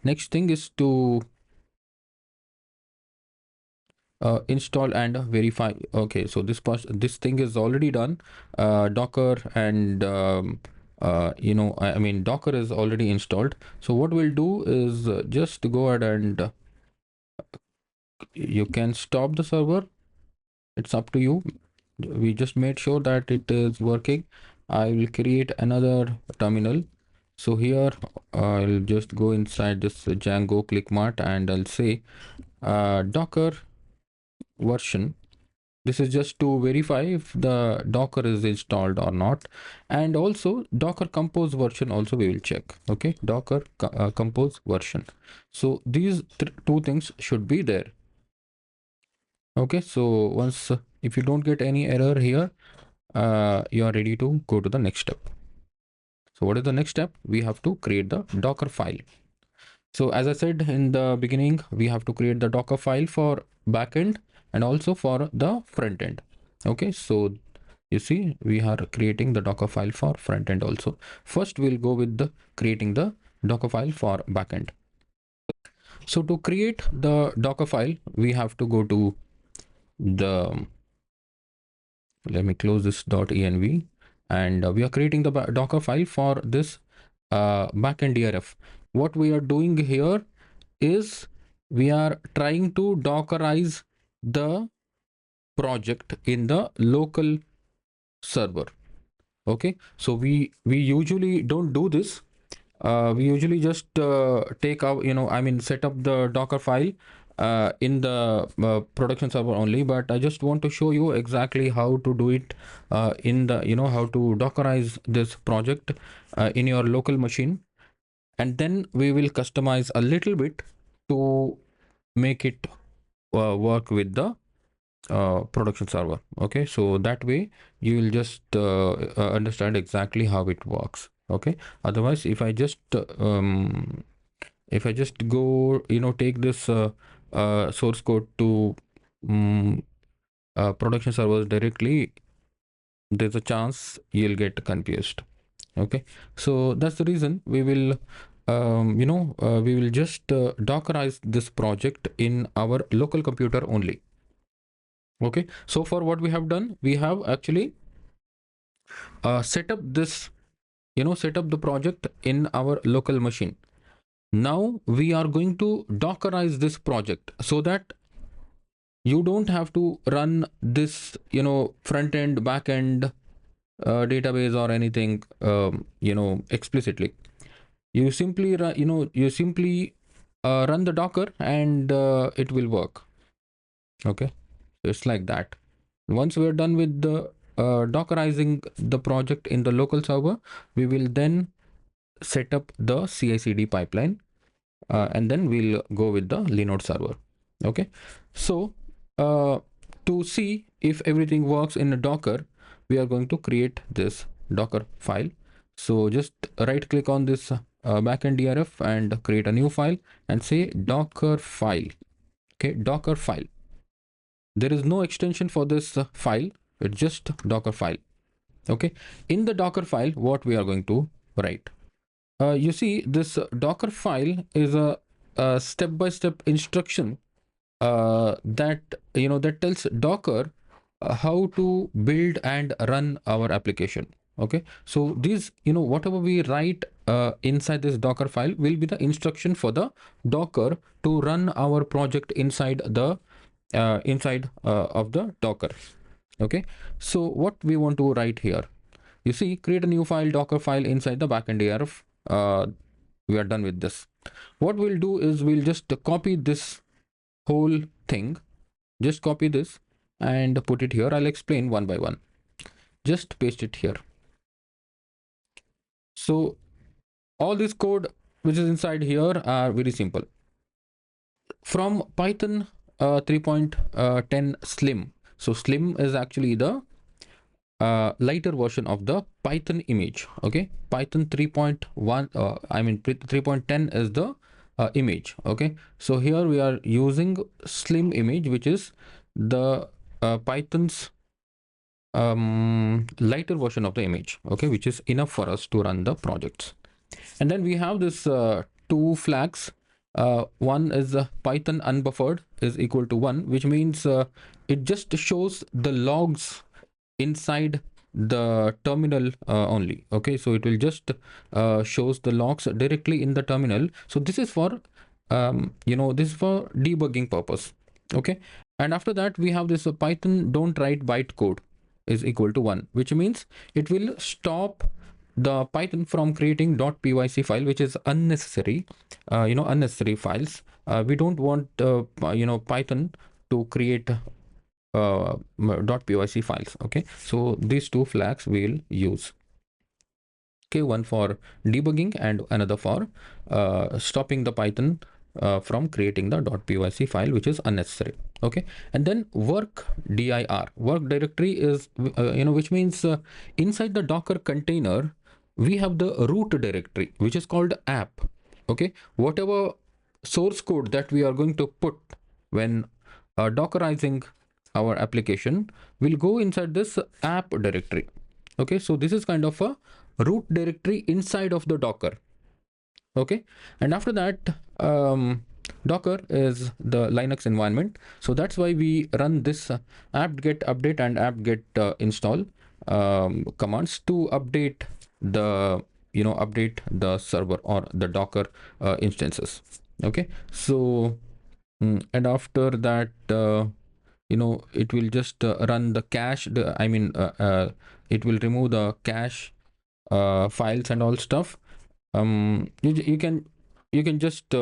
Next thing is to install and verify. Okay, so this thing is already done. Docker and I mean Docker is already installed. So what we'll do is just go ahead and you can stop the server. It's up to you. We just made sure that it is working. I will create another terminal. So here I'll just go inside this Django ClickMart and I'll say Docker version. This is just to verify if the Docker is installed or not. And also Docker Compose version also we will check. Okay, Docker Compose version. So these two things should be there. Okay, so once if you don't get any error here, you are ready to go to the next step. So what is the next step? We have to create the Docker file. So as I said in the beginning, we have to create the Docker file for backend and also for the front end. Okay, so you see we are creating the Docker file for front end also. First we'll go with the creating the Docker file for backend. So to create the Docker file, we have to go to the, let me close this .env, and we are creating the Docker file for this backend DRF. What we are doing here is we are trying to Dockerize the project in the local server. Okay, so we usually don't do this. We usually just take out, set up the Docker file in the production server only, but I just want to show you exactly how to do it in the, how to Dockerize this project in your local machine, and then we will customize a little bit to make it work with the production server. Okay, so that way you will just understand exactly how it works. Okay, otherwise if I just go, take this source code to production servers directly, there's a chance you'll get confused. Okay, so that's the reason we will we will just Dockerize this project in our local computer only. Okay, so for what we have done, we have actually set up this, set up the project in our local machine. Now we are going to Dockerize this project so that you don't have to run this, front end, back end database or anything, explicitly. You simply run the Docker and it will work. Okay, so it's like that. Once we are done with the Dockerizing the project in the local server, we will then set up the CI/CD pipeline, and then we'll go with the Linode server. Okay, so to see if everything works in a Docker, we are going to create this Docker file. So just right click on this backend DRF and create a new file and say Dockerfile. Okay, Dockerfile. There is no extension for this file. It's just Dockerfile. Okay, in the Dockerfile, what we are going to write? You see, this Dockerfile is a step-by-step instruction that that tells Docker how to build and run our application. Okay, so these, whatever we write inside this Docker file will be the instruction for the Docker to run our project inside the of the Docker. Okay, so what we want to write here, you see, create a new file, Docker file inside the backend DRF. We are done with this. What we'll do is we'll just copy this whole thing, just copy this and put it here. I'll explain one by one. Just paste it here. So all this code which is inside here are very simple. From Python 3.10 Slim. So Slim is actually the lighter version of the Python image. Okay, Python 3.1 3.10 is the image. Okay, so here we are using Slim image, which is the Python's lighter version of the image. Okay, which is enough for us to run the projects. And then we have this two flags one is Python unbuffered is equal to 1, which means it just shows the logs inside the terminal only. Okay, so it will just shows the logs directly in the terminal. So this is for this is for debugging purpose. Okay, and after that we have this Python don't write bytecode is equal to 1, which means it will stop the Python from creating .pyc file, which is unnecessary, unnecessary files. We don't want Python to create .pyc files. Okay, so these two flags we'll use. Okay, one for debugging and another for stopping the Python from creating the .pyc file, which is unnecessary. Okay, and then work dir, work directory is which means inside the Docker container we have the root directory, which is called app. Okay, whatever source code that we are going to put when dockerizing our application will go inside this app directory. Okay, so this is kind of a root directory inside of the Docker. Okay, and after that Docker is the Linux environment, so that's why we run this apt-get update and apt-get install commands to update the update the server or the Docker instances. Okay, so and after that it will just run the cache, it will remove the cache files and all stuff. You can just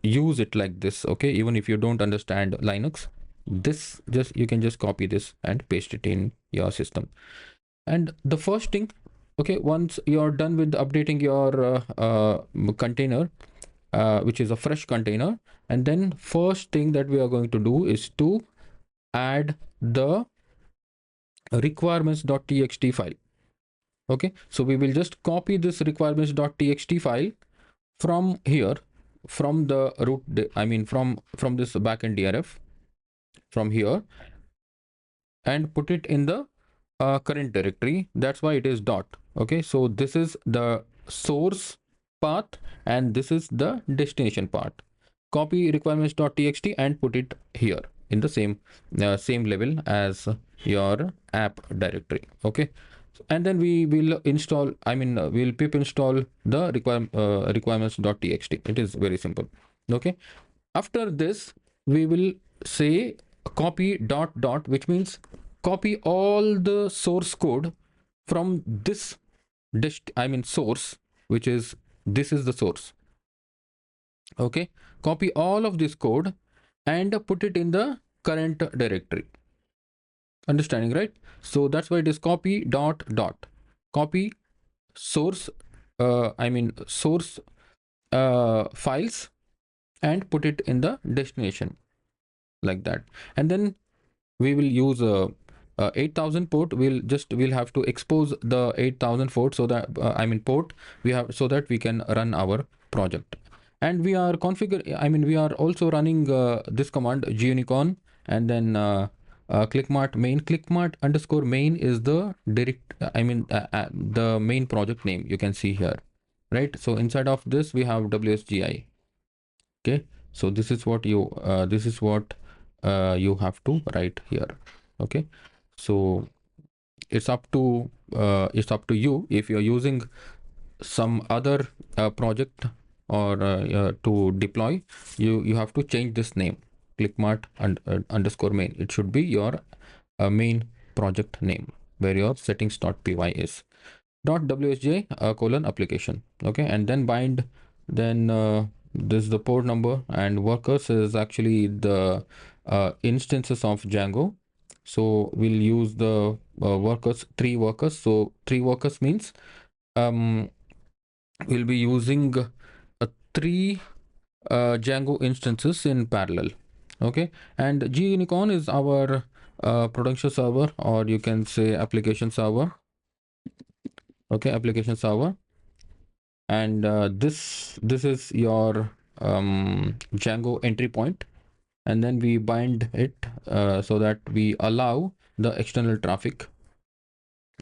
use it like this. Okay, even if you don't understand Linux, this just you can just copy this and paste it in your system. And the first thing, okay, once you're done with updating your container, which is a fresh container, and then first thing that we are going to do is to add the requirements.txt file. Okay, so we will just copy this requirements.txt file from here, from the root, from this backend DRF, from here, and put it in the current directory. That's why it is dot. Okay, so this is the source path and this is the destination part. Copy requirements.txt and put it here in the same level as your app directory. Okay, and then we will install, we'll pip install the requirements.txt. It is very simple. Okay, after this we will say copy dot dot, which means copy all the source code from this source, which is this is the source. Okay, copy all of this code and put it in the current directory. Understanding, right? So that's why it is copy dot dot, copy source source files and put it in the destination, like that. And then we will use 8000 port. We'll have to expose the 8000 port, so that port we have, so that we can run our project. And we are we are also running this command gunicorn, and then clickmart main. Clickmart underscore main is the direct the main project name, you can see here, right? So inside of this we have wsgi. Okay, so this is what you have to write here. Okay, so it's up to you. If you're using some other project or to deploy, you have to change this name, clickmart underscore main. It should be your main project name where your settings.py is. .wsj colon application. Okay, and then bind, then this is the port number, and workers is actually the instances of Django. So we'll use the workers, 3 workers. So 3 workers means we'll be using 3 Django instances in parallel. Okay, and gunicorn is our production server, or you can say application server. Okay, application server, and this is your Django entry point, and then we bind it so that we allow the external traffic.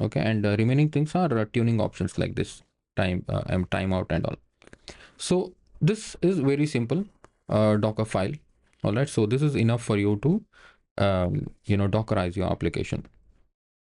Okay, and remaining things are tuning options like this, timeout and all. So this is very simple. Docker file. All right, so this is enough for you to Dockerize your application.